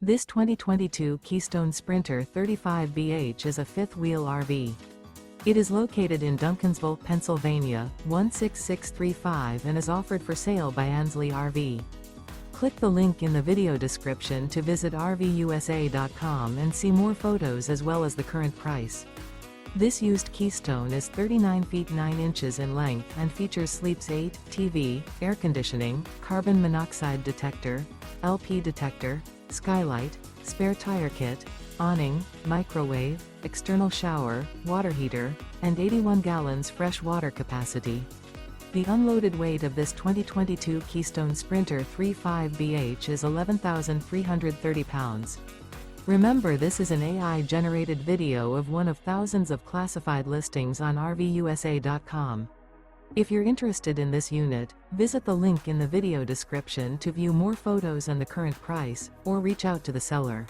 This 2022 Keystone Sprinter 35BH is a fifth-wheel RV. It is located in Duncansville, Pennsylvania, 16635 and is offered for sale by Ansley RV. Click the link in the video description to visit RVUSA.com and see more photos as well as the current price. This used Keystone is 39 feet 9 inches in length and features Sleeps 8, TV, air conditioning, carbon monoxide detector, LP detector, Skylight, spare tire kit, awning, microwave, external shower, water heater, and 81 gallons fresh water capacity. The unloaded weight of this 2022 Keystone Sprinter 35BH is 11,330 pounds. Remember, this is an AI-generated video of one of thousands of classified listings on RVUSA.com. If you're interested in this unit, visit the link in the video description to view more photos and the current price, or reach out to the seller.